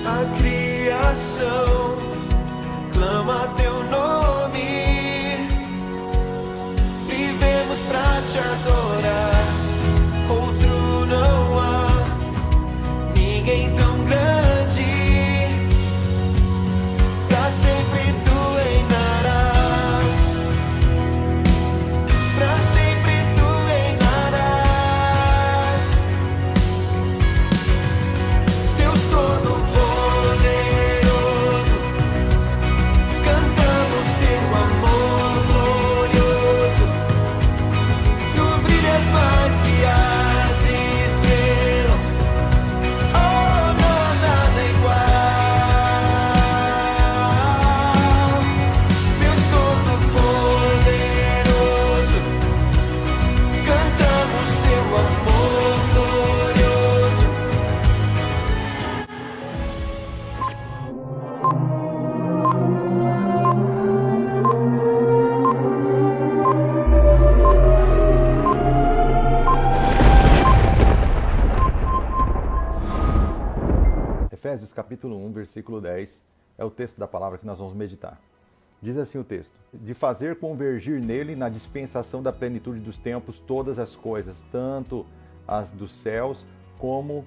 A criação clama teu nome, vivemos pra te adorar. Outro não há, ninguém tão grande. Pra sempre tu reinarás, pra sempre tu reinarás. Deus Todo-Poderoso, cantamos teu amor glorioso. Tu brilhas mais que as estrelas, oh, não há nada igual. Deus Todo-Poderoso, cantamos teu amor glorioso. Efésios capítulo 1, versículo 10, é o texto da palavra que nós vamos meditar. Diz assim o texto: de fazer convergir nele, na dispensação da plenitude dos tempos, todas as coisas, tanto as dos céus como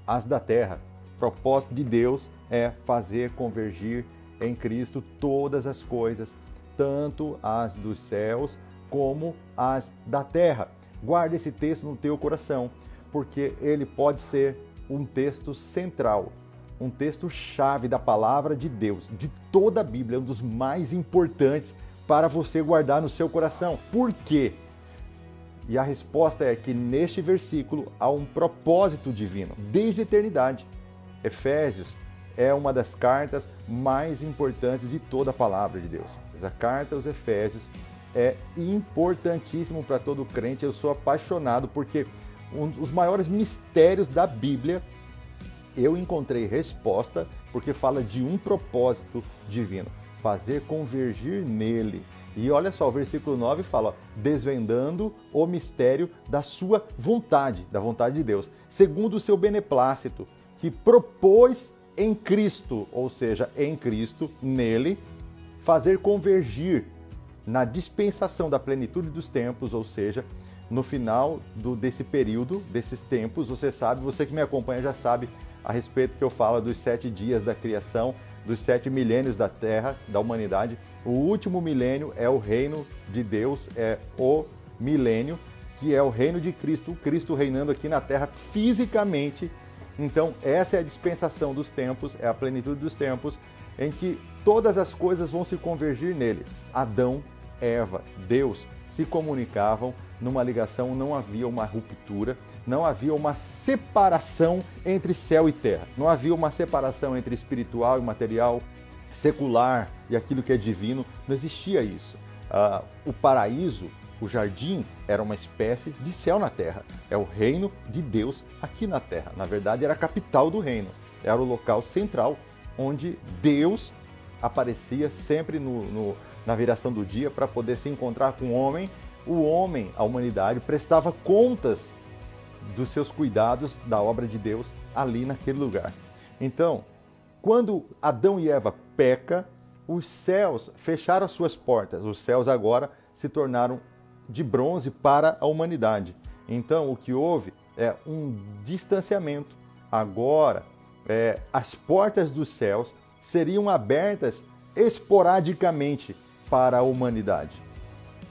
as da terra. O propósito de Deus é fazer convergir em Cristo todas as coisas, tanto as dos céus como as da terra. Guarda esse texto no teu coração, porque ele pode ser um texto central, um texto-chave da palavra de Deus, de toda a Bíblia, um dos mais importantes para você guardar no seu coração. Por quê? E a resposta é que neste versículo há um propósito divino, desde a eternidade. Efésios é uma das cartas mais importantes de toda a palavra de Deus. A carta aos Efésios é importantíssimo para todo crente. Eu sou apaixonado porque um dos maiores mistérios da Bíblia, eu encontrei resposta porque fala de um propósito divino, fazer convergir nele. E olha só, o versículo 9 fala, ó, desvendando o mistério da sua vontade, da vontade de Deus, segundo o seu beneplácito, que propôs em Cristo, ou seja, em Cristo, nele, fazer convergir na dispensação da plenitude dos tempos, ou seja, no final desse período, desses tempos. Você sabe, você que me acompanha já sabe a respeito que eu falo dos 7 dias da criação, dos 7 milênios da Terra, da humanidade. O último milênio é o reino de Deus, é o milênio, que é o reino de Cristo, Cristo reinando aqui na Terra fisicamente. Então, essa é a dispensação dos tempos, é a plenitude dos tempos, em que todas as coisas vão se convergir nele. Adão, Eva, Deus se comunicavam numa ligação, não havia uma ruptura, não havia uma separação entre céu e terra, não havia uma separação entre espiritual e material, secular e aquilo que é divino, não existia isso. O paraíso, o jardim, era uma espécie de céu na terra, é o reino de Deus aqui na terra. Na verdade, era a capital do reino, era o local central onde Deus aparecia sempre na viração do dia para poder se encontrar com o homem. O homem, a humanidade, prestava contas dos seus cuidados, da obra de Deus ali naquele lugar. Então, quando Adão e Eva pecam, os céus fecharam as suas portas. Os céus agora se tornaram de bronze para a humanidade. Então, o que houve é um distanciamento. Agora, as portas dos céus seriam abertas esporadicamente para a humanidade.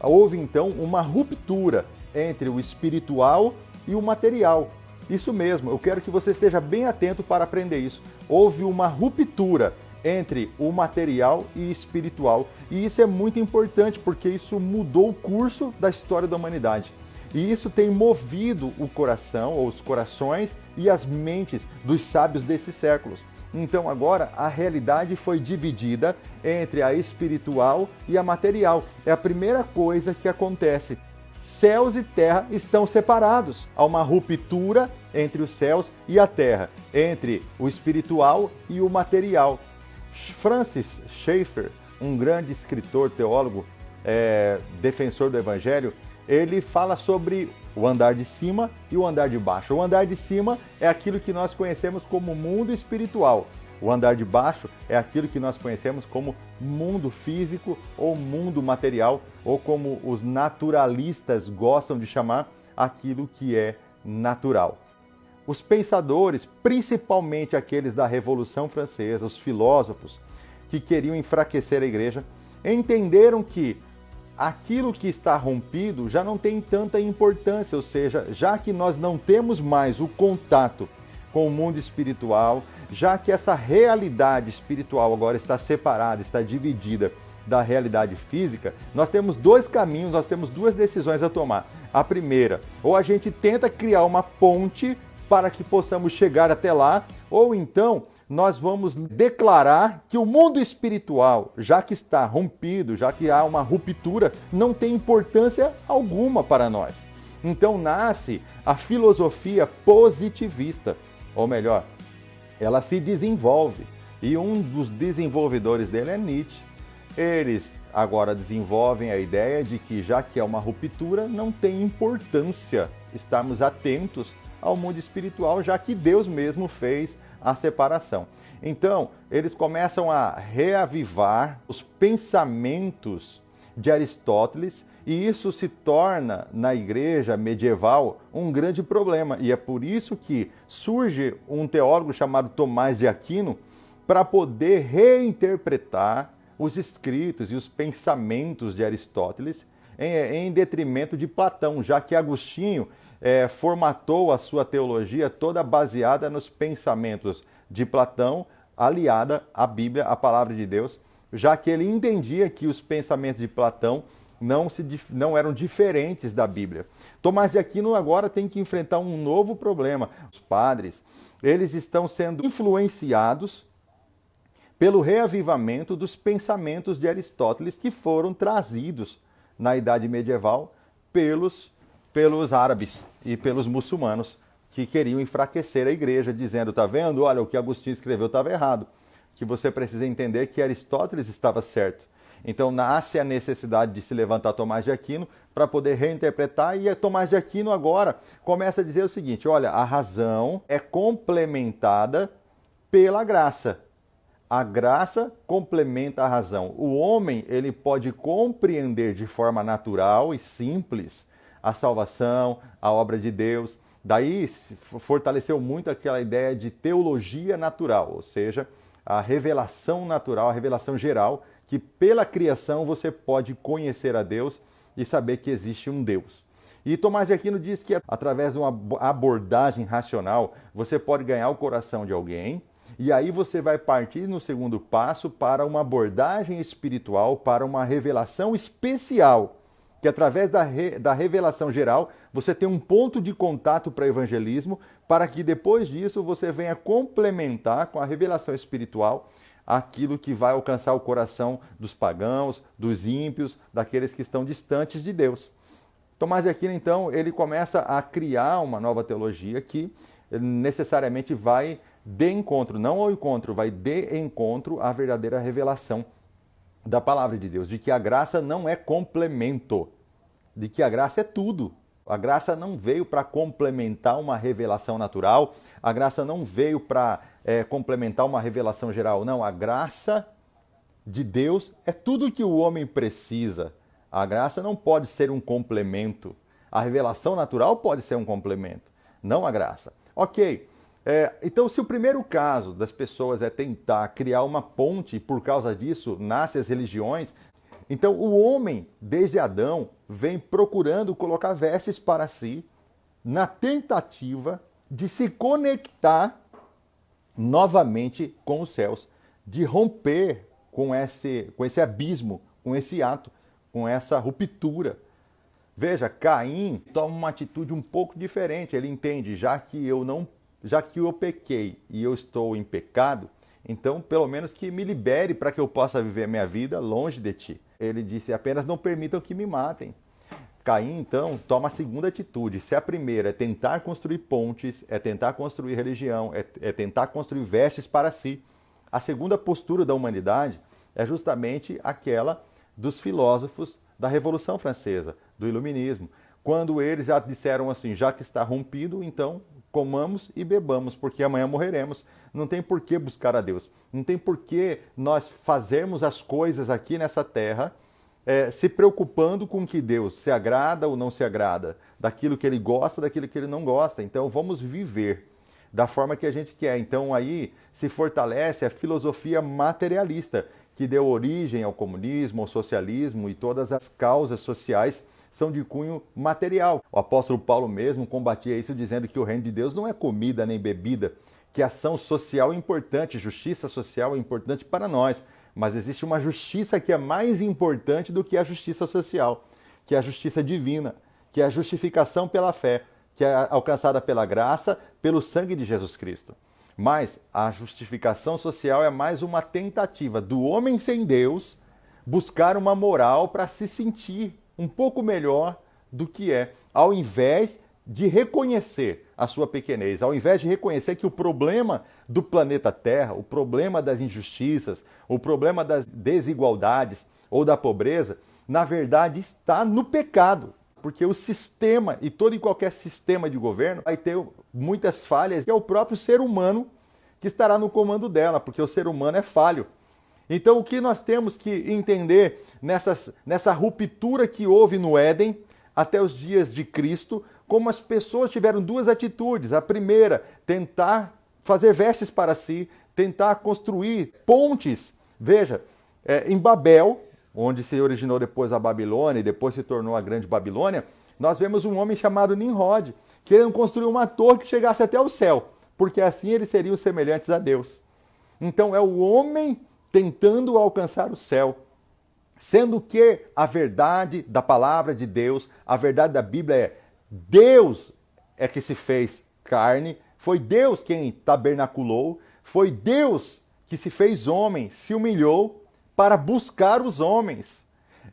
Houve então uma ruptura entre o espiritual e o material. Isso mesmo, eu quero que você esteja bem atento para aprender isso. Houve uma ruptura entre o material e espiritual. E isso é muito importante porque isso mudou o curso da história da humanidade. E isso tem movido o coração, ou os corações e as mentes dos sábios desses séculos. Então agora a realidade foi dividida entre a espiritual e a material. É a primeira coisa que acontece. Céus e terra estão separados. Há uma ruptura entre os céus e a terra, entre o espiritual e o material. Francis Schaeffer, um grande escritor, teólogo, defensor do Evangelho, ele fala sobre o andar de cima e o andar de baixo. O andar de cima é aquilo que nós conhecemos como mundo espiritual. O andar de baixo é aquilo que nós conhecemos como mundo físico ou mundo material, ou como os naturalistas gostam de chamar aquilo que é natural. Os pensadores, principalmente aqueles da Revolução Francesa, os filósofos que queriam enfraquecer a igreja, entenderam que aquilo que está rompido já não tem tanta importância, ou seja, já que nós não temos mais o contato com o mundo espiritual, já que essa realidade espiritual agora está separada, está dividida da realidade física, nós temos dois caminhos, nós temos duas decisões a tomar. A primeira, ou a gente tenta criar uma ponte para que possamos chegar até lá, ou então nós vamos declarar que o mundo espiritual, já que está rompido, já que há uma ruptura, não tem importância alguma para nós. Então nasce a filosofia positivista, ou melhor, ela se desenvolve. E um dos desenvolvedores dele é Nietzsche. Eles agora desenvolvem a ideia de que, já que é uma ruptura, não tem importância estarmos atentos ao mundo espiritual, já que Deus mesmo fez a separação. Então, eles começam a reavivar os pensamentos de Aristóteles, e isso se torna, na igreja medieval, um grande problema. E é por isso que surge um teólogo chamado Tomás de Aquino para poder reinterpretar os escritos e os pensamentos de Aristóteles em detrimento de Platão, já que Agostinho formatou a sua teologia toda baseada nos pensamentos de Platão, aliada à Bíblia, à Palavra de Deus, já que ele entendia que os pensamentos de Platão não eram diferentes da Bíblia. Tomás de Aquino agora tem que enfrentar um novo problema. Os padres, eles estão sendo influenciados pelo reavivamento dos pensamentos de Aristóteles que foram trazidos na Idade Medieval pelos árabes e pelos muçulmanos que queriam enfraquecer a igreja, dizendo, tá vendo? Olha, o que Agostinho escreveu estava errado, que você precisa entender que Aristóteles estava certo. Então nasce a necessidade de se levantar Tomás de Aquino para poder reinterpretar, e Tomás de Aquino agora começa a dizer o seguinte, olha, a razão é complementada pela graça. A graça complementa a razão. O homem, ele pode compreender de forma natural e simples a salvação, a obra de Deus. Daí fortaleceu muito aquela ideia de teologia natural, ou seja, a revelação natural, a revelação geral, que pela criação você pode conhecer a Deus e saber que existe um Deus. E Tomás de Aquino diz que através de uma abordagem racional, você pode ganhar o coração de alguém, e aí você vai partir no segundo passo para uma abordagem espiritual, para uma revelação especial, que através da revelação geral, você tem um ponto de contato para evangelismo, para que depois disso você venha complementar com a revelação espiritual aquilo que vai alcançar o coração dos pagãos, dos ímpios, daqueles que estão distantes de Deus. Tomás de Aquino, então, ele começa a criar uma nova teologia que necessariamente vai de encontro, não ao encontro, vai de encontro à verdadeira revelação da palavra de Deus, de que a graça não é complemento, de que a graça é tudo. A graça não veio para complementar uma revelação natural, a graça não veio para complementar uma revelação geral. Não, a graça de Deus é tudo que o homem precisa. A graça não pode ser um complemento. A revelação natural pode ser um complemento, não a graça. Ok, então se o primeiro caso das pessoas é tentar criar uma ponte e por causa disso nascem as religiões, então o homem, desde Adão, vem procurando colocar vestes para si na tentativa de se conectar novamente com os céus, de romper com esse abismo, com esse ato, com essa ruptura. Veja, Caim toma uma atitude um pouco diferente. Ele entende, já que eu pequei e eu estou em pecado, então pelo menos que me libere para que eu possa viver minha vida longe de ti. Ele disse, apenas não permitam que me matem. Caim, então, toma a segunda atitude. Se a primeira é tentar construir pontes, é tentar construir religião, é tentar construir vestes para si, a segunda postura da humanidade é justamente aquela dos filósofos da Revolução Francesa, do Iluminismo, quando eles já disseram assim, já que está rompido, então comamos e bebamos, porque amanhã morreremos. Não tem por que buscar a Deus. Não tem por que nós fazermos as coisas aqui nessa terra se preocupando com que Deus se agrada ou não se agrada, daquilo que Ele gosta, daquilo que Ele não gosta. Então vamos viver da forma que a gente quer. Então aí se fortalece a filosofia materialista, que deu origem ao comunismo, ao socialismo, e todas as causas sociais são de cunho material. O apóstolo Paulo mesmo combatia isso dizendo que o reino de Deus não é comida nem bebida, que ação social é importante, justiça social é importante para nós, mas existe uma justiça que é mais importante do que a justiça social, que é a justiça divina, que é a justificação pela fé, que é alcançada pela graça, pelo sangue de Jesus Cristo. Mas a justificação social é mais uma tentativa do homem sem Deus buscar uma moral para se sentir um pouco melhor do que é, ao invés de reconhecer a sua pequenez, ao invés de reconhecer que o problema do planeta Terra, o problema das injustiças, o problema das desigualdades ou da pobreza, na verdade está no pecado. Porque o sistema, e todo e qualquer sistema de governo, vai ter muitas falhas, e é o próprio ser humano que estará no comando dela, porque o ser humano é falho. Então o que nós temos que entender nessa ruptura que houve no Éden, até os dias de Cristo, como as pessoas tiveram duas atitudes. A primeira, tentar fazer vestes para si, tentar construir pontes. Veja, em Babel, onde se originou depois a Babilônia e depois se tornou a Grande Babilônia, nós vemos um homem chamado Nimrod, querendo construir uma torre que chegasse até o céu, porque assim eles seriam semelhantes a Deus. Então é o homem tentando alcançar o céu, sendo que a verdade da palavra de Deus, a verdade da Bíblia é: Deus é que se fez carne, foi Deus quem tabernaculou, foi Deus que se fez homem, se humilhou para buscar os homens.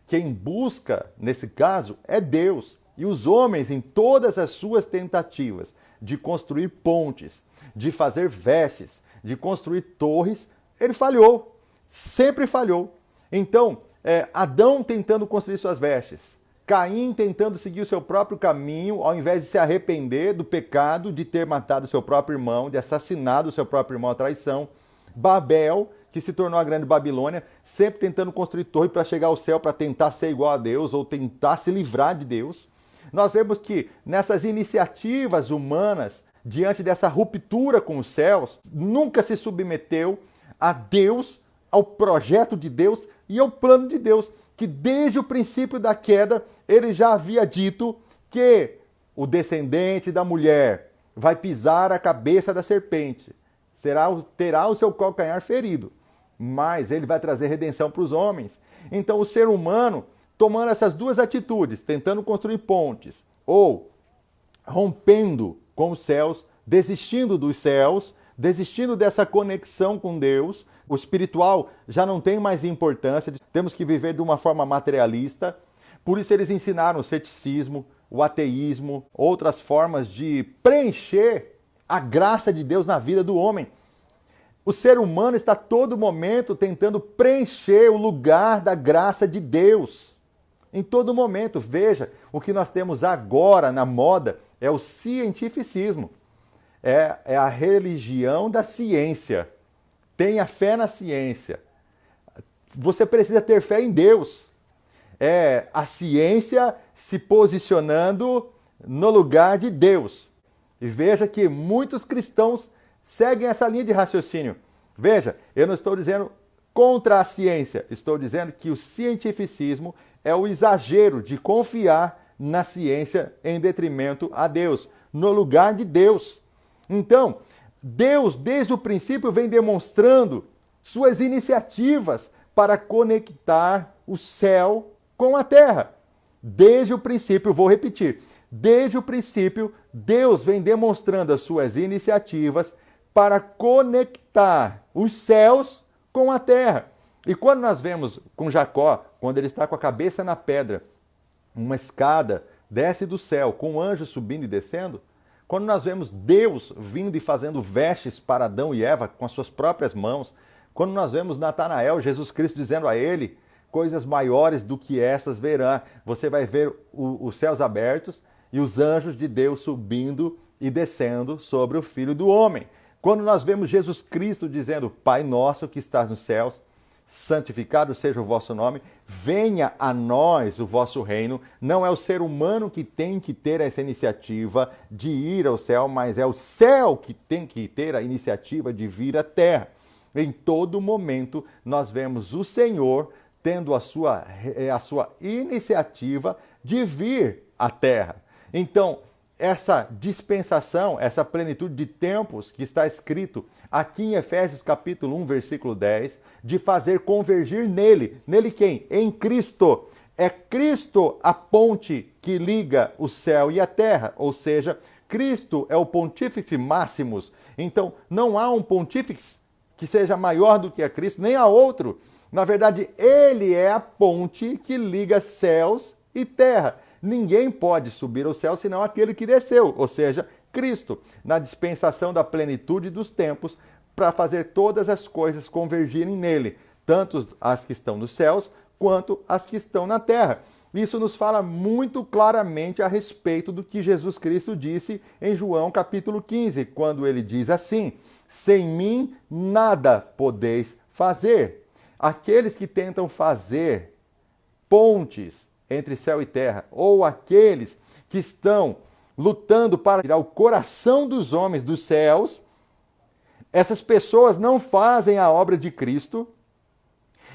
Quem busca, nesse caso, é Deus. E os homens, em todas as suas tentativas de construir pontes, de fazer vestes, de construir torres, ele falhou. Sempre falhou. Então, Adão tentando construir suas vestes, Caim tentando seguir o seu próprio caminho, ao invés de se arrepender do pecado de ter matado o seu próprio irmão, de assassinado o seu próprio irmão à traição. Babel, que se tornou a Grande Babilônia, sempre tentando construir torre para chegar ao céu, para tentar ser igual a Deus ou tentar se livrar de Deus. Nós vemos que nessas iniciativas humanas, diante dessa ruptura com os céus, nunca se submeteu a Deus, ao projeto de Deus e ao plano de Deus, que desde o princípio da queda ele já havia dito que o descendente da mulher vai pisar a cabeça da serpente, terá o seu calcanhar ferido, mas ele vai trazer redenção para os homens. Então o ser humano, tomando essas duas atitudes, tentando construir pontes ou rompendo com os céus, desistindo dos céus, desistindo dessa conexão com Deus, o espiritual já não tem mais importância, temos que viver de uma forma materialista. Por isso eles ensinaram o ceticismo, o ateísmo, outras formas de preencher a graça de Deus na vida do homem. O ser humano está a todo momento tentando preencher o lugar da graça de Deus. Em todo momento. Veja, o que nós temos agora na moda é o cientificismo. É a religião da ciência. Tenha fé na ciência. Você precisa ter fé em Deus. É a ciência se posicionando no lugar de Deus. E veja que muitos cristãos seguem essa linha de raciocínio. Veja, eu não estou dizendo contra a ciência, estou dizendo que o cientificismo é o exagero de confiar na ciência em detrimento a Deus, no lugar de Deus. Então, Deus, desde o princípio, vem demonstrando suas iniciativas para conectar o céu com a terra. Desde o princípio, vou repetir, desde o princípio, Deus vem demonstrando as suas iniciativas para conectar os céus com a terra. E quando nós vemos com Jacó, quando ele está com a cabeça na pedra, uma escada desce do céu, com um anjo subindo e descendo, quando nós vemos Deus vindo e fazendo vestes para Adão e Eva com as suas próprias mãos, quando nós vemos Natanael, Jesus Cristo dizendo a ele, coisas maiores do que essas verá, você vai ver os céus abertos e os anjos de Deus subindo e descendo sobre o Filho do Homem. Quando nós vemos Jesus Cristo dizendo, Pai nosso que estás nos céus, santificado seja o vosso nome, venha a nós o vosso reino. Não é o ser humano que tem que ter essa iniciativa de ir ao céu, mas é o céu que tem que ter a iniciativa de vir à terra. Em todo momento nós vemos o Senhor tendo a sua iniciativa de vir à terra. Então, essa dispensação, essa plenitude de tempos que está escrito aqui em Efésios capítulo 1, versículo 10, de fazer convergir nele. Nele quem? Em Cristo. É Cristo a ponte que liga o céu e a terra, ou seja, Cristo é o pontífice máximos. Então, não há um pontífice que seja maior do que a Cristo, nem há outro. Na verdade, ele é a ponte que liga céus e terra. Ninguém pode subir ao céu senão aquele que desceu, ou seja, Cristo, na dispensação da plenitude dos tempos, para fazer todas as coisas convergirem nele, tanto as que estão nos céus, quanto as que estão na terra. Isso nos fala muito claramente a respeito do que Jesus Cristo disse em João capítulo 15, quando ele diz assim, sem mim nada podeis fazer. Aqueles que tentam fazer pontes entre céu e terra, ou aqueles que estão lutando para tirar o coração dos homens dos céus, essas pessoas não fazem a obra de Cristo.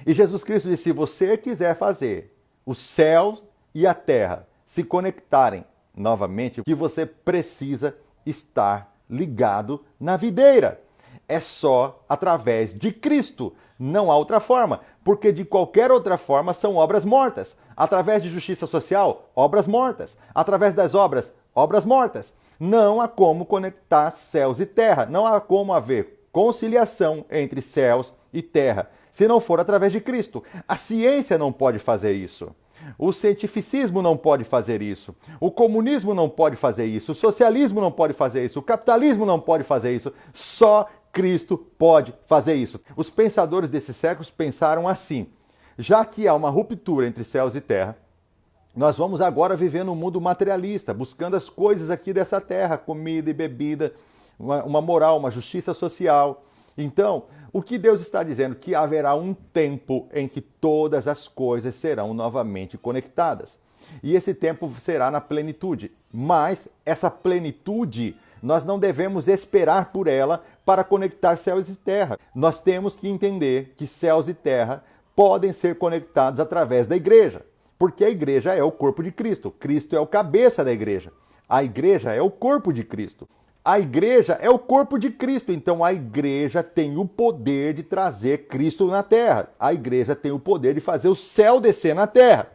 E Jesus Cristo disse, se você quiser fazer os céus e a terra se conectarem novamente, que você precisa estar ligado na videira. É só através de Cristo. Não há outra forma, porque de qualquer outra forma são obras mortas. Através de justiça social, obras mortas. Através das obras, obras mortas. Não há como conectar céus e terra. Não há como haver conciliação entre céus e terra, se não for através de Cristo. A ciência não pode fazer isso. O cientificismo não pode fazer isso. O comunismo não pode fazer isso. O socialismo não pode fazer isso. O capitalismo não pode fazer isso. Só Cristo pode fazer isso. Os pensadores desses séculos pensaram assim, já que há uma ruptura entre céus e terra, nós vamos agora viver num mundo materialista, buscando as coisas aqui dessa terra, comida e bebida, uma moral, uma justiça social. Então, o que Deus está dizendo? Que haverá um tempo em que todas as coisas serão novamente conectadas. E esse tempo será na plenitude. Mas essa plenitude, nós não devemos esperar por ela para conectar céus e terra. Nós temos que entender que céus e terra podem ser conectados através da igreja. Porque a igreja é o corpo de Cristo. Cristo é o cabeça da igreja. A igreja é o corpo de Cristo. A igreja é o corpo de Cristo. Então a igreja tem o poder de trazer Cristo na terra. A igreja tem o poder de fazer o céu descer na terra.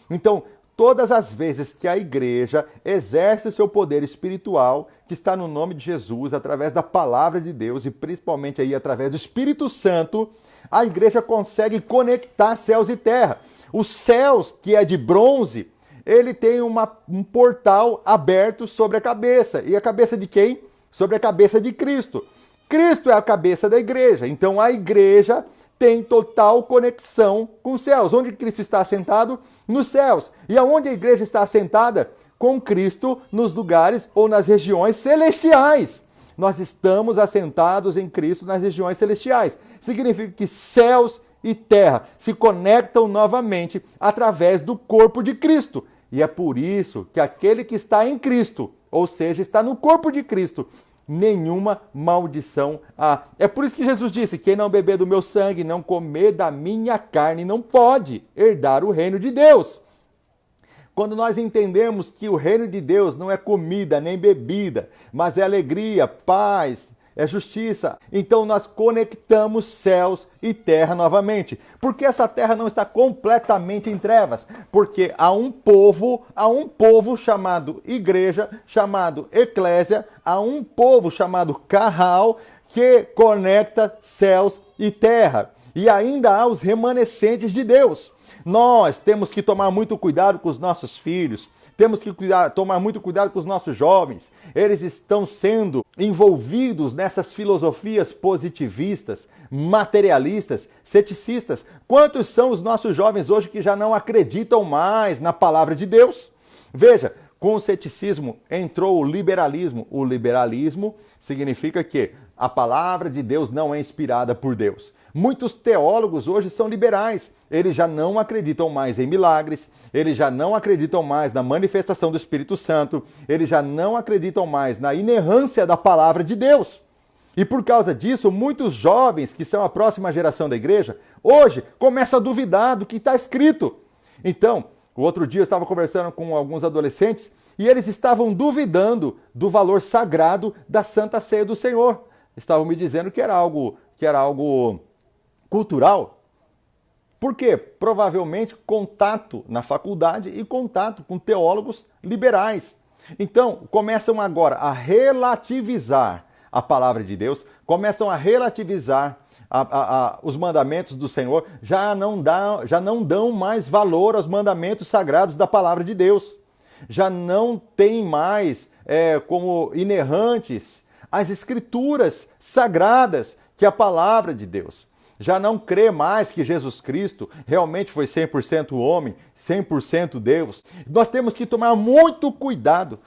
Então, todas as vezes que a igreja exerce o seu poder espiritual, que está no nome de Jesus, através da palavra de Deus e principalmente aí através do Espírito Santo, a igreja consegue conectar céus e terra. Os céus, que é de bronze, ele tem um portal aberto sobre a cabeça. E a cabeça de quem? Sobre a cabeça de Cristo. Cristo é a cabeça da igreja. Então a igreja tem total conexão com os céus. Onde Cristo está assentado? Nos céus. E aonde a igreja está assentada? Com Cristo nos lugares ou nas regiões celestiais. Nós estamos assentados em Cristo nas regiões celestiais. Significa que céus e terra se conectam novamente através do corpo de Cristo. E é por isso que aquele que está em Cristo, ou seja, está no corpo de Cristo, nenhuma maldição há. É por isso que Jesus disse, quem não beber do meu sangue, não comer da minha carne, não pode herdar o reino de Deus. Quando nós entendemos que o reino de Deus não é comida nem bebida, mas é alegria, paz, é justiça, então nós conectamos céus e terra novamente. Porque essa terra não está completamente em trevas? Porque há um povo chamado igreja, chamado eclésia, há um povo chamado carral, que conecta céus e terra. E ainda há os remanescentes de Deus. Nós temos que tomar muito cuidado com os nossos filhos, temos que tomar muito cuidado com os nossos jovens. Eles estão sendo envolvidos nessas filosofias positivistas, materialistas, ceticistas. Quantos são os nossos jovens hoje que já não acreditam mais na palavra de Deus? Veja, Com o ceticismo entrou o liberalismo. O liberalismo significa que a palavra de Deus não é inspirada por Deus. Muitos teólogos hoje são liberais. Eles já não acreditam mais em milagres, eles já não acreditam mais na manifestação do Espírito Santo, eles já não acreditam mais na inerrância da palavra de Deus. E por causa disso, muitos jovens que são a próxima geração da igreja, hoje começam a duvidar do que está escrito. Então, o outro dia eu estava conversando com alguns adolescentes e eles estavam duvidando do valor sagrado da Santa Ceia do Senhor. Estavam me dizendo que era algo cultural. Por quê? Provavelmente contato na faculdade e contato com teólogos liberais. Então, começam agora a relativizar a palavra de Deus, começam a relativizar os mandamentos do Senhor, já não dão mais valor aos mandamentos sagrados da palavra de Deus. Já não tem mais como inerrantes as escrituras sagradas que é a palavra de Deus. Já não crê mais que Jesus Cristo realmente foi 100% homem, 100% Deus. Nós temos que tomar muito cuidado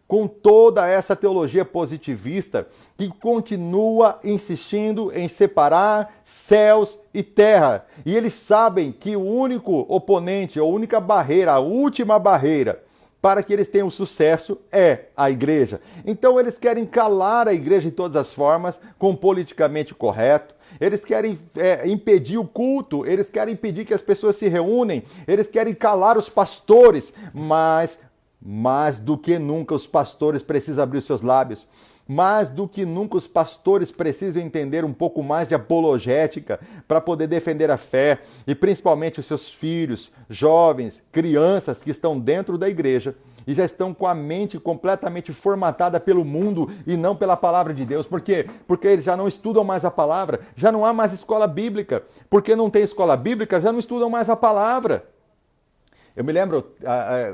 com toda essa teologia positivista que continua insistindo em separar céus e terra. E eles sabem que o único oponente, a única barreira, a última barreira para que eles tenham sucesso é a igreja. Então eles querem calar a igreja de todas as formas, com o politicamente correto. Eles querem impedir o culto, eles querem impedir que as pessoas se reúnem, eles querem calar os pastores, mas mais do que nunca os pastores precisam abrir os seus lábios. Mais do que nunca os pastores precisam entender um pouco mais de apologética para poder defender a fé e principalmente os seus filhos, jovens, crianças que estão dentro da igreja e já estão com a mente completamente formatada pelo mundo e não pela palavra de Deus. Por quê? Porque eles já não estudam mais a palavra, já não há mais escola bíblica. Porque não tem escola bíblica, já não estudam mais a palavra. Eu me lembro,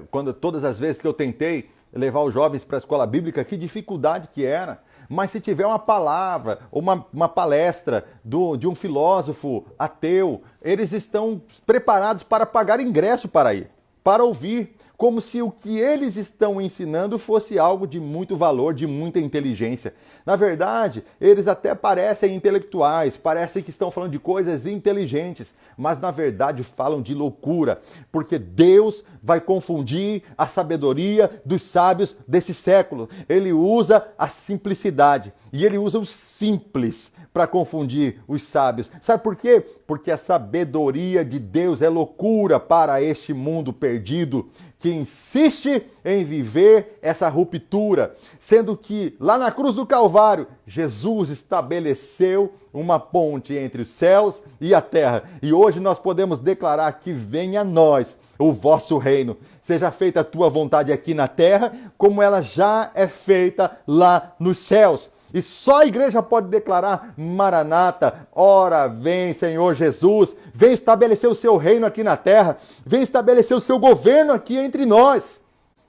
quando todas as vezes que eu tentei levar os jovens para a escola bíblica, que dificuldade que era. Mas se tiver uma palavra, ou uma palestra de um filósofo ateu, eles estão preparados para pagar ingresso para ir, para ouvir, como se o que eles estão ensinando fosse algo de muito valor, de muita inteligência. Na verdade, eles até parecem intelectuais, parecem que estão falando de coisas inteligentes, mas na verdade falam de loucura, porque Deus vai confundir a sabedoria dos sábios desse século. Ele usa a simplicidade e ele usa o simples para confundir os sábios. Sabe por quê? Porque a sabedoria de Deus é loucura para este mundo perdido, que insiste em viver essa ruptura, sendo que lá na cruz do Calvário, Jesus estabeleceu uma ponte entre os céus e a terra. E hoje nós podemos declarar que venha a nós o vosso reino. Seja feita a tua vontade aqui na terra, como ela já é feita lá nos céus. E só a igreja pode declarar: Maranata, ora vem Senhor Jesus, vem estabelecer o seu reino aqui na terra, vem estabelecer o seu governo aqui entre nós.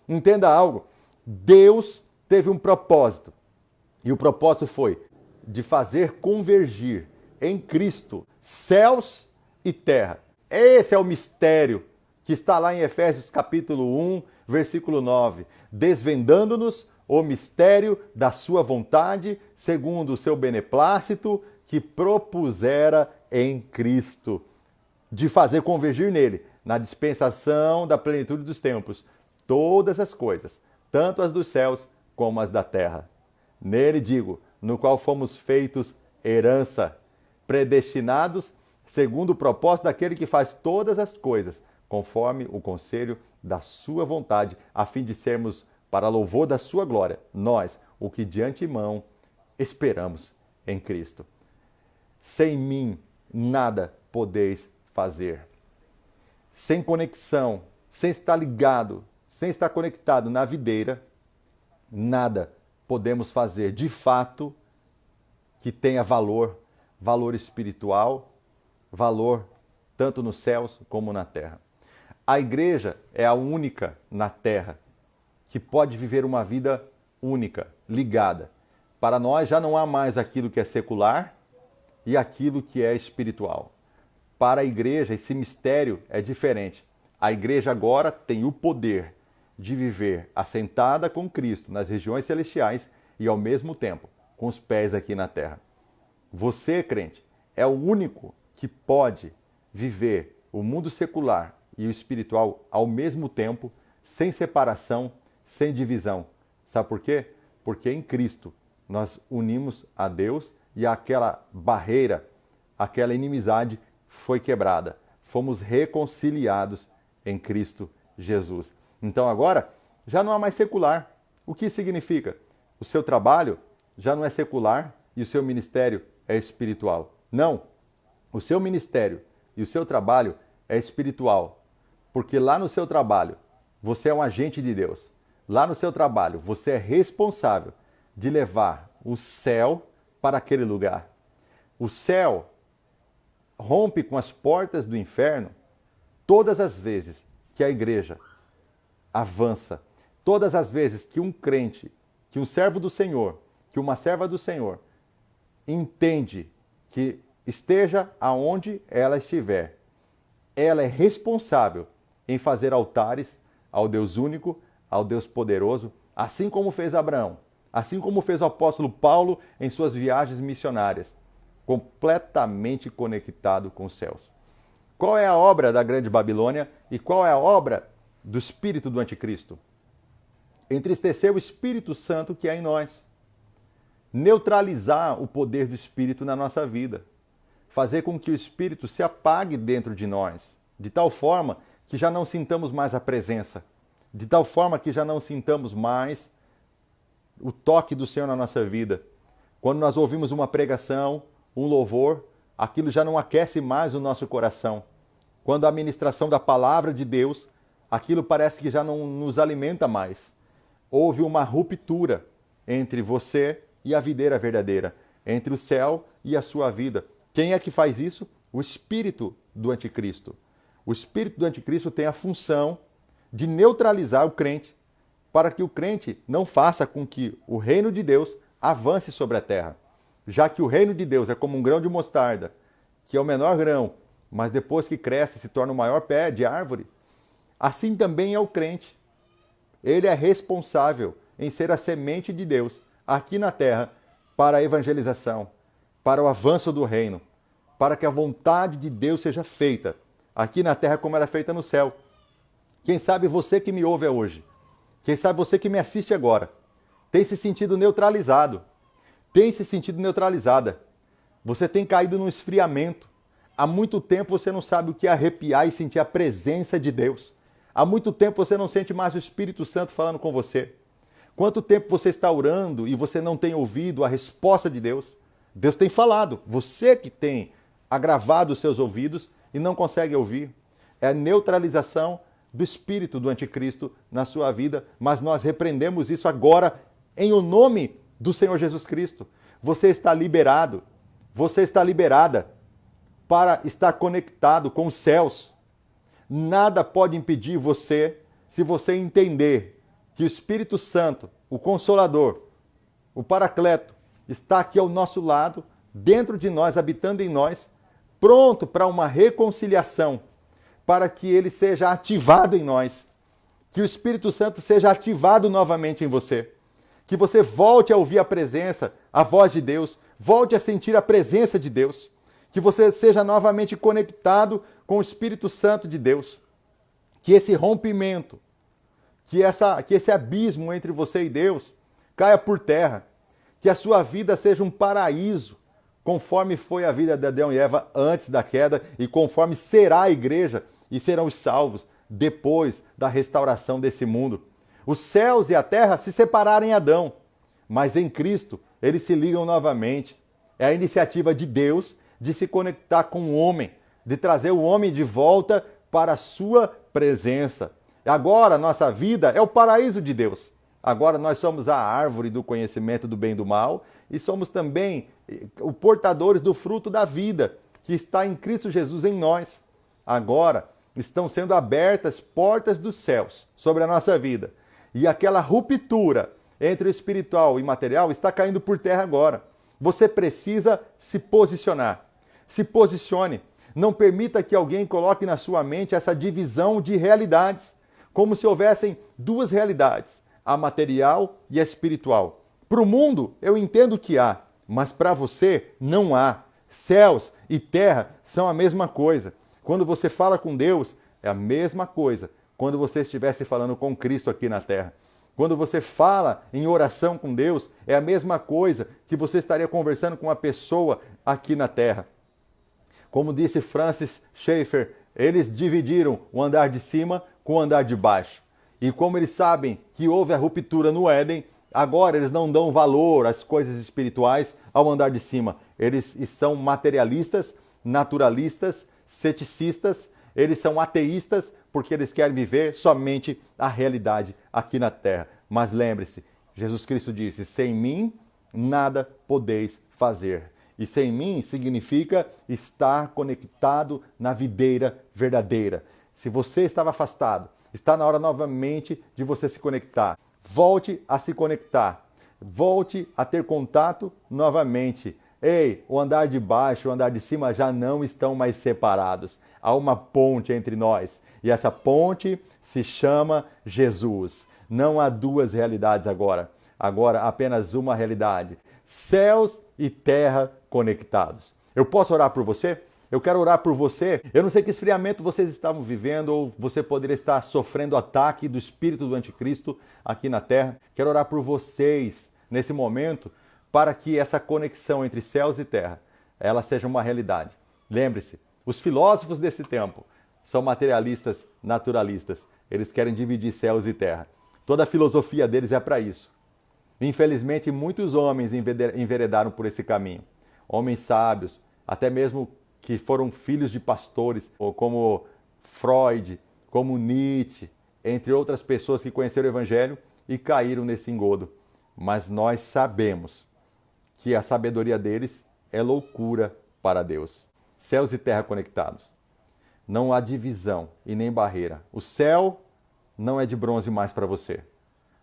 Entenda algo, Deus teve um propósito, e o propósito foi de fazer convergir em Cristo céus e terra. Esse é o mistério que está lá em Efésios capítulo 1, versículo 9, desvendando-nos o mistério da sua vontade, segundo o seu beneplácito, que propusera em Cristo, de fazer convergir nele, na dispensação da plenitude dos tempos, todas as coisas, tanto as dos céus como as da terra. Nele, digo, no qual fomos feitos herança, predestinados segundo o propósito daquele que faz todas as coisas, conforme o conselho da sua vontade, a fim de sermos, para louvor da sua glória, nós, o que de antemão esperamos em Cristo. Sem mim, nada podeis fazer. Sem conexão, sem estar ligado, sem estar conectado na videira, nada podemos fazer de fato que tenha valor, valor espiritual, valor tanto nos céus como na terra. A igreja é a única na terra que pode viver uma vida única, ligada. Para nós já não há mais aquilo que é secular e aquilo que é espiritual. Para a igreja, esse mistério é diferente. A igreja agora tem o poder de viver assentada com Cristo nas regiões celestiais e ao mesmo tempo com os pés aqui na terra. Você, crente, é o único que pode viver o mundo secular e o espiritual ao mesmo tempo, sem separação, sem divisão. Sabe por quê? Porque em Cristo nós unimos a Deus e aquela barreira, aquela inimizade foi quebrada. Fomos reconciliados em Cristo Jesus. Então agora já não há mais secular. O que significa? O seu trabalho já não é secular e o seu ministério é espiritual. Não. O seu ministério e o seu trabalho é espiritual. Porque lá no seu trabalho você é um agente de Deus. Lá no seu trabalho você é responsável de levar o céu para aquele lugar. O céu rompe com as portas do inferno todas as vezes que a igreja avança, todas as vezes que um crente, que um servo do Senhor, que uma serva do Senhor entende que esteja aonde ela estiver, ela é responsável em fazer altares ao Deus único, ao Deus poderoso, assim como fez Abraão, assim como fez o apóstolo Paulo em suas viagens missionárias, completamente conectado com os céus. Qual é a obra da Grande Babilônia e qual é a obra do espírito do anticristo? Entristecer o Espírito Santo que há em nós. Neutralizar o poder do Espírito na nossa vida. Fazer com que o Espírito se apague dentro de nós, de tal forma que já não sintamos mais a presença, de tal forma que já não sintamos mais o toque do Senhor na nossa vida. Quando nós ouvimos uma pregação, um louvor, aquilo já não aquece mais o nosso coração. Quando a ministração da palavra de Deus, aquilo parece que já não nos alimenta mais. Houve uma ruptura entre você e a videira verdadeira, entre o céu e a sua vida. Quem é que faz isso? O espírito do anticristo. O espírito do anticristo tem a função de neutralizar o crente, para que o crente não faça com que o reino de Deus avance sobre a terra. Já que o reino de Deus é como um grão de mostarda, que é o menor grão, mas depois que cresce se torna o maior pé de árvore, assim também é o crente. Ele é responsável em ser a semente de Deus aqui na terra para a evangelização, para o avanço do reino, para que a vontade de Deus seja feita aqui na terra como ela é feita no céu. Quem sabe você que me ouve hoje, quem sabe você que me assiste agora, tem se sentido neutralizado, tem se sentido neutralizada. Você tem caído num esfriamento. Há muito tempo você não sabe o que é arrepiar e sentir a presença de Deus. Há muito tempo você não sente mais o Espírito Santo falando com você. Quanto tempo você está orando e você não tem ouvido a resposta de Deus? Deus tem falado. Você que tem agravado os seus ouvidos e não consegue ouvir. É a neutralização do espírito do anticristo na sua vida, mas nós repreendemos isso agora em o nome do Senhor Jesus Cristo. Você está liberado, você está liberada para estar conectado com os céus. Nada pode impedir você, se você entender que o Espírito Santo, o Consolador, o Paracleto, está aqui ao nosso lado, dentro de nós, habitando em nós, pronto para uma reconciliação, para que ele seja ativado em nós, que o Espírito Santo seja ativado novamente em você, que você volte a ouvir a presença, a voz de Deus, volte a sentir a presença de Deus, que você seja novamente conectado com o Espírito Santo de Deus, que esse rompimento, que esse abismo entre você e Deus caia por terra, que a sua vida seja um paraíso, conforme foi a vida de Adão e Eva antes da queda e conforme será a igreja e serão os salvos depois da restauração desse mundo. Os céus e a terra se separaram em Adão, mas em Cristo eles se ligam novamente. É a iniciativa de Deus de se conectar com o homem, de trazer o homem de volta para a sua presença. Agora nossa vida é o paraíso de Deus. Agora nós somos a árvore do conhecimento do bem e do mal e somos também os portadores do fruto da vida que está em Cristo Jesus em nós. Agora estão sendo abertas portas dos céus sobre a nossa vida. E aquela ruptura entre o espiritual e o material está caindo por terra agora. Você precisa se posicionar. Se posicione. Não permita que alguém coloque na sua mente essa divisão de realidades. como se houvessem duas realidades, a material e a espiritual. Para o mundo, eu entendo que há, mas para você não há. Céus e terra são a mesma coisa. Quando você fala com Deus, é a mesma coisa quando você estivesse falando com Cristo aqui na terra. Quando você fala em oração com Deus, é a mesma coisa que você estaria conversando com uma pessoa aqui na terra. Como disse Francis Schaeffer, eles dividiram o andar de cima com o andar de baixo. E como eles sabem que houve a ruptura no Éden, agora eles não dão valor às coisas espirituais ao andar de cima. Eles são materialistas, naturalistas, ceticistas, eles são ateístas porque eles querem viver somente a realidade aqui na terra. Mas lembre-se, Jesus Cristo disse, sem mim nada podeis fazer. E sem mim significa estar conectado na videira verdadeira. Se você estava afastado, está na hora novamente de você se conectar. Volte a se conectar. Volte a ter contato novamente. Ei, o andar de baixo e o andar de cima já não estão mais separados. Há uma ponte entre nós. E essa ponte se chama Jesus. Não há duas realidades agora. Agora apenas uma realidade. Céus e terra conectados. Eu posso orar por você? Eu quero orar por você. Eu não sei que esfriamento vocês estavam vivendo ou você poderia estar sofrendo ataque do espírito do anticristo aqui na terra. Quero orar por vocês nesse momento para que essa conexão entre céus e terra, ela seja uma realidade. Lembre-se, os filósofos desse tempo são materialistas, naturalistas. Eles querem dividir céus e terra. Toda a filosofia deles é para isso. Infelizmente, muitos homens enveredaram por esse caminho. Homens sábios, até mesmo que foram filhos de pastores, como Freud, como Nietzsche, entre outras pessoas que conheceram o Evangelho e caíram nesse engodo. Mas nós sabemos que a sabedoria deles é loucura para Deus. Céus e terra conectados. Não há divisão e nem barreira. O céu não é de bronze mais para você.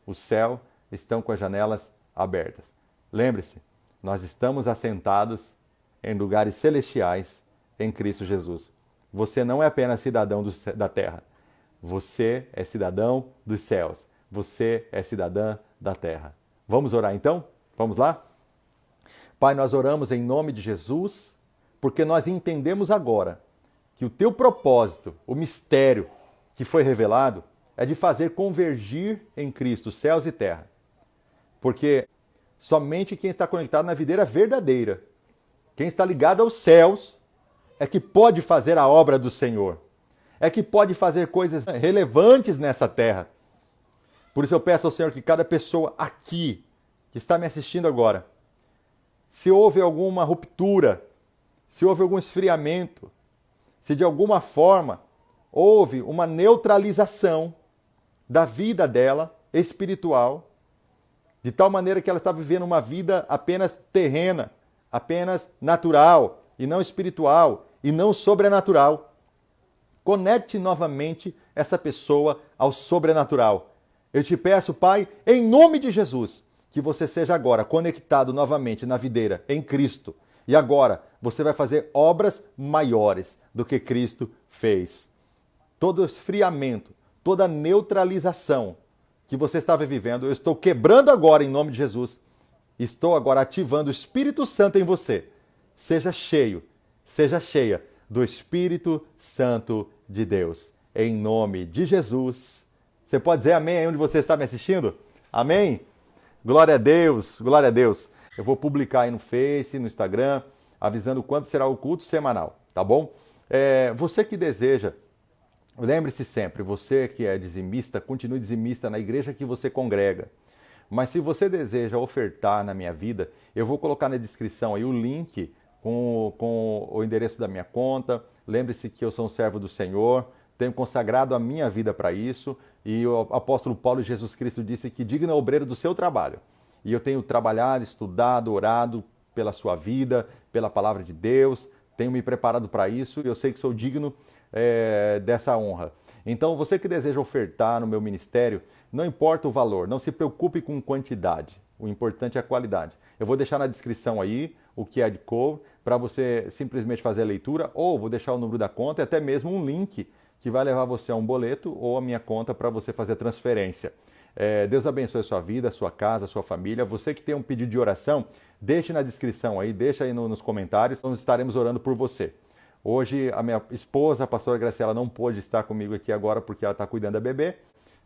O céu estão com as janelas abertas. Lembre-se, nós estamos assentados em lugares celestiais em Cristo Jesus. Você não é apenas cidadão da terra. Você é cidadão dos céus. Você é cidadã da terra. Vamos orar então? Vamos lá? Pai, nós oramos em nome de Jesus, porque nós entendemos agora que o teu propósito, o mistério que foi revelado, é de fazer convergir em Cristo céus e terra. Porque somente quem está conectado na videira verdadeira, quem está ligado aos céus, é que pode fazer a obra do Senhor. É que pode fazer coisas relevantes nessa terra. Por isso eu peço ao Senhor que cada pessoa aqui, que está me assistindo agora, se houve alguma ruptura, se houve algum esfriamento, se de alguma forma houve uma neutralização da vida dela, espiritual, de tal maneira que ela está vivendo uma vida apenas terrena, apenas natural, e não espiritual, e não sobrenatural. Conecte novamente essa pessoa ao sobrenatural. Eu te peço, Pai, em nome de Jesus, que você seja agora conectado novamente na videira, em Cristo. E agora você vai fazer obras maiores do que Cristo fez. Todo esfriamento, toda neutralização que você estava vivendo, eu estou quebrando agora em nome de Jesus. Estou agora ativando o Espírito Santo em você. Seja cheio, seja cheia do Espírito Santo de Deus. Em nome de Jesus. Você pode dizer amém aí onde você está me assistindo? Amém? Glória a Deus, glória a Deus. Eu vou publicar aí no Face, no Instagram, avisando quando será o culto semanal, tá bom? Você que deseja, lembre-se sempre, você que é dizimista, continue dizimista na igreja que você congrega. Mas se você deseja ofertar na minha vida, eu vou colocar na descrição aí o link com o endereço da minha conta. Lembre-se que eu sou um servo do Senhor, tenho consagrado a minha vida para isso, e o apóstolo Paulo Jesus Cristo disse que digno é o obreiro do seu trabalho. E eu tenho trabalhado, estudado, orado pela sua vida, pela palavra de Deus, tenho me preparado para isso e eu sei que sou digno dessa honra. Então, você que deseja ofertar no meu ministério, não importa o valor, não se preocupe com quantidade, o importante é a qualidade. Eu vou deixar na descrição aí o QR Code para você simplesmente fazer a leitura, ou vou deixar o número da conta e até mesmo um link que vai levar você a um boleto ou a minha conta para você fazer a transferência. Deus abençoe a sua vida, a sua casa, a sua família. Você que tem um pedido de oração, deixe na descrição aí, deixa aí nos comentários, nós estaremos orando por você. Hoje a minha esposa, a pastora Graciela, não pôde estar comigo aqui agora porque ela está cuidando da bebê.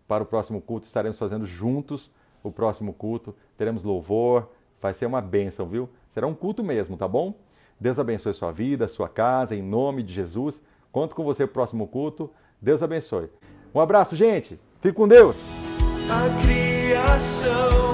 Para o próximo culto estaremos fazendo juntos o próximo culto. Teremos louvor, vai ser uma bênção, viu? Será um culto mesmo, tá bom? Deus abençoe sua vida, sua casa, em nome de Jesus. Conto com você no próximo culto. Deus abençoe. Um abraço, gente. Fique com Deus. A criação